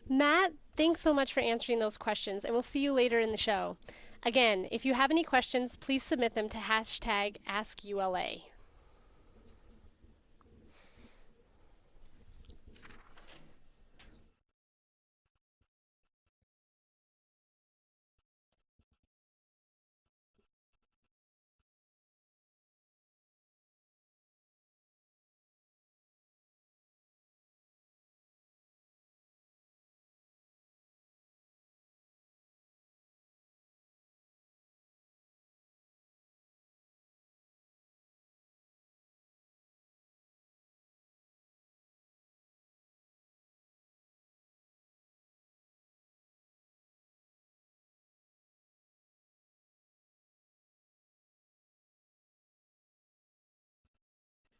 Matt, thanks so much for answering those questions, and we'll see you later in the show. Again, if you have any questions, please submit them to hashtag AskULA.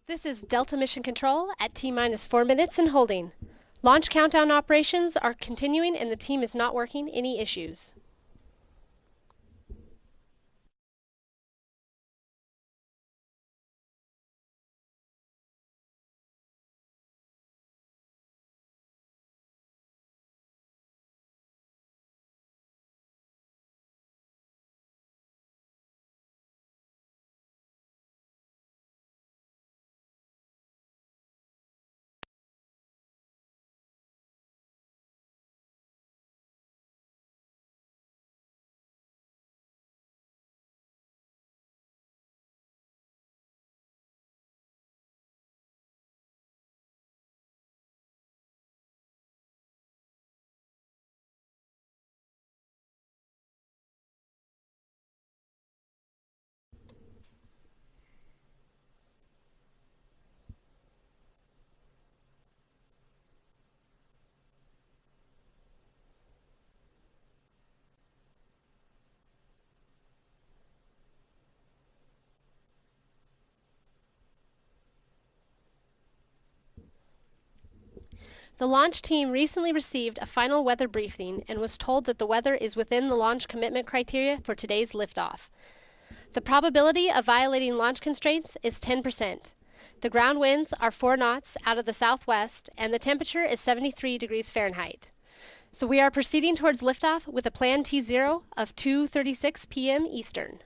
This is Delta Mission Control at T-minus 4 minutes and holding. Launch countdown operations are continuing and the team is not working any issues. The launch team recently received a final weather briefing and was told that the weather is within the launch commitment criteria for today's liftoff. The probability of violating launch constraints is 10%. The ground winds are 4 knots out of the southwest, and the temperature is 73 degrees Fahrenheit. So we are proceeding towards liftoff with a planned T0 of 2:36 p.m. Eastern.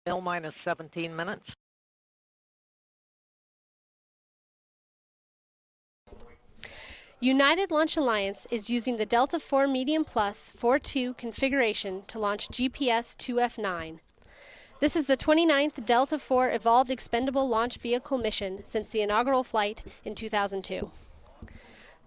L minus 17 minutes. United Launch Alliance is using the Delta IV Medium Plus 4.2 configuration to launch GPS CUTOFF-9. This is the 29th Delta IV Evolved Expendable Launch Vehicle mission since the inaugural flight in 2002.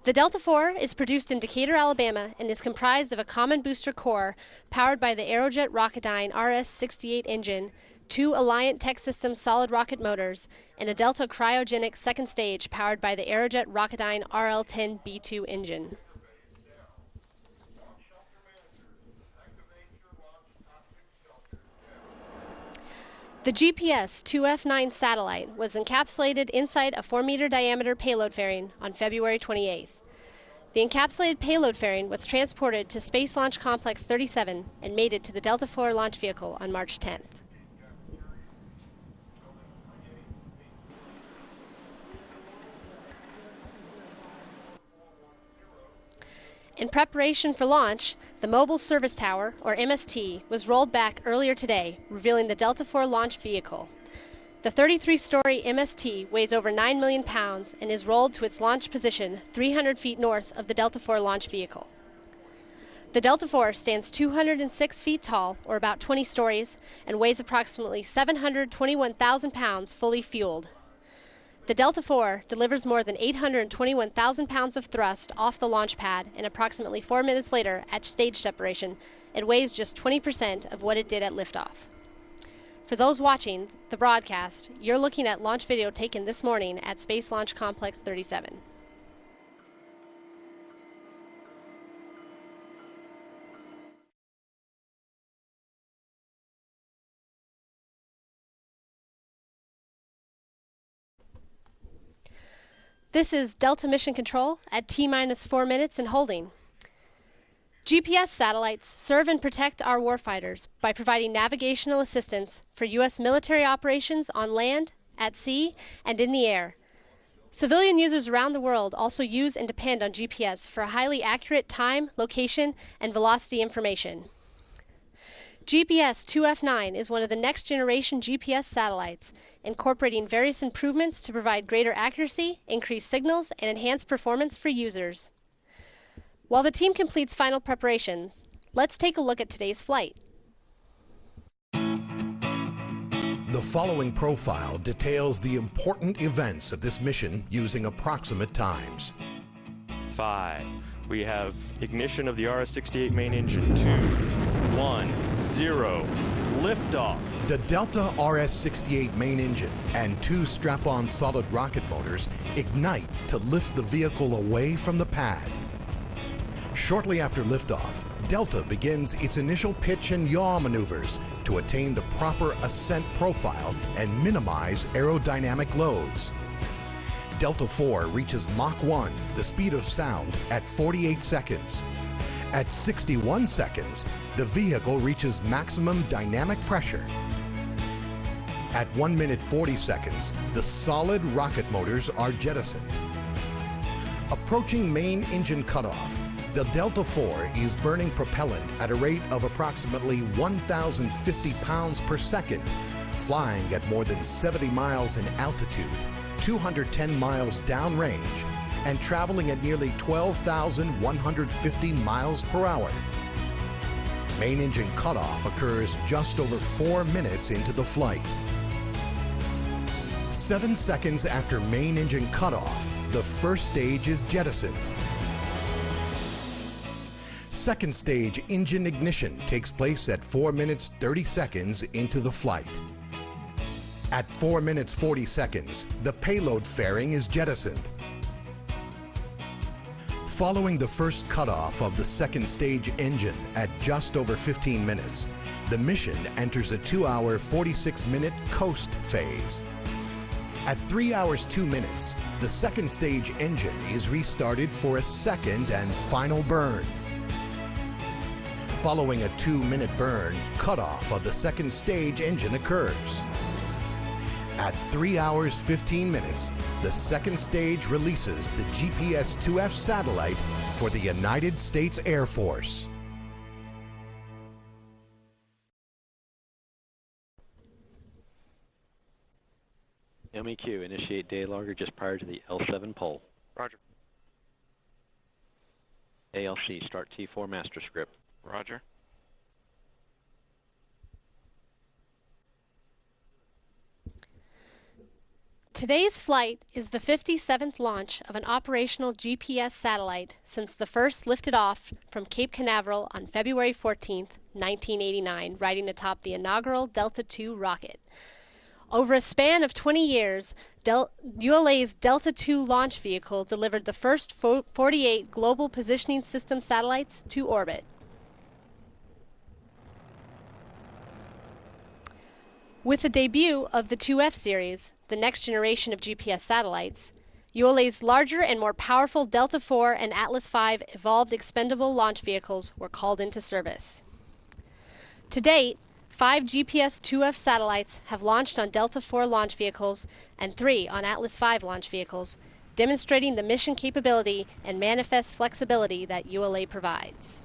The Delta IV is produced in Decatur, Alabama, and is comprised of a common booster core powered by the Aerojet Rocketdyne RS-68 engine, 2 Alliant Tech Systems solid rocket motors, and a Delta cryogenic second stage powered by the Aerojet Rocketdyne RL-10B2 engine. The GPS CUTOFF-9 satellite was encapsulated inside a 4-meter diameter payload fairing on February 28th. The encapsulated payload fairing was transported to Space Launch Complex 37 and mated to the Delta IV launch vehicle on March 10th. In preparation for launch, the Mobile Service Tower, or MST, was rolled back earlier today, revealing the Delta IV launch vehicle. The 33-story MST weighs over 9 million pounds and is rolled to its launch position 300 feet north of the Delta IV launch vehicle. The Delta IV stands 206 feet tall, or about 20 stories, and weighs approximately 721,000 pounds fully fueled. The Delta IV delivers more than 821,000 pounds of thrust off the launch pad, and approximately 4 minutes later, at stage separation, it weighs just 20% of what it did at liftoff. For those watching the broadcast, you're looking at launch video taken this morning at Space Launch Complex 37. This is Delta Mission Control at T-minus 4 minutes and holding. GPS satellites serve and protect our warfighters by providing navigational assistance for U.S. military operations on land, at sea, and in the air. Civilian users around the world also use and depend on GPS for highly accurate time, location, and velocity information. GPS CUTOFF-9 is one of the next-generation GPS satellites, incorporating various improvements to provide greater accuracy, increase signals, and enhance performance for users. While the team completes final preparations, let's take a look at today's flight. The following profile details the important events of this mission using approximate times. 5. We have ignition of the RS-68 main engine. 2, 1, 0. Liftoff. The Delta RS-68 main engine and 2 strap-on solid rocket motors ignite to lift the vehicle away from the pad. Shortly after liftoff, Delta begins its initial pitch and yaw maneuvers to attain the proper ascent profile and minimize aerodynamic loads. Delta IV reaches Mach 1, the speed of sound, at 48 seconds. At 61 seconds, the vehicle reaches maximum dynamic pressure. At 1 minute 40 seconds, the solid rocket motors are jettisoned. Approaching main engine cutoff, the Delta IV is burning propellant at a rate of approximately 1,050 pounds per second, flying at more than 70 miles in altitude, 210 miles downrange, and traveling at nearly 12,150 miles per hour. Main engine cutoff occurs just over 4 minutes into the flight. 7 seconds after main engine cutoff, the first stage is jettisoned. Second stage engine ignition takes place at 4 minutes 30 seconds into the flight. At 4 minutes 40 seconds, the payload fairing is jettisoned. Following the first cutoff of the second stage engine at just over 15 minutes, the mission enters a 2-hour 46-minute coast phase. At 3 hours 2 minutes, the second stage engine is restarted for a second and final burn. Following a 2-minute burn, cutoff of the second stage engine occurs. At 3 hours 15 minutes, the second stage releases the GPS CUTOFF satellite for the United States Air Force. MEQ, initiate day logger just prior to the L7 pole. Roger. ALC, start T4 master script. Roger. Today's flight is the 57th launch of an operational GPS satellite since the first lifted off from Cape Canaveral on February 14, 1989, riding atop the inaugural Delta II rocket. Over a span of 20 years, ULA's Delta II launch vehicle delivered the first 48 Global Positioning System satellites to orbit. With the debut of the 2F series, the next generation of GPS satellites, ULA's larger and more powerful Delta IV and Atlas V evolved expendable launch vehicles were called into service. To date, 5 GPS CUTOFF satellites have launched on Delta IV launch vehicles and 3 on Atlas V launch vehicles, demonstrating the mission capability and manifest flexibility that ULA provides.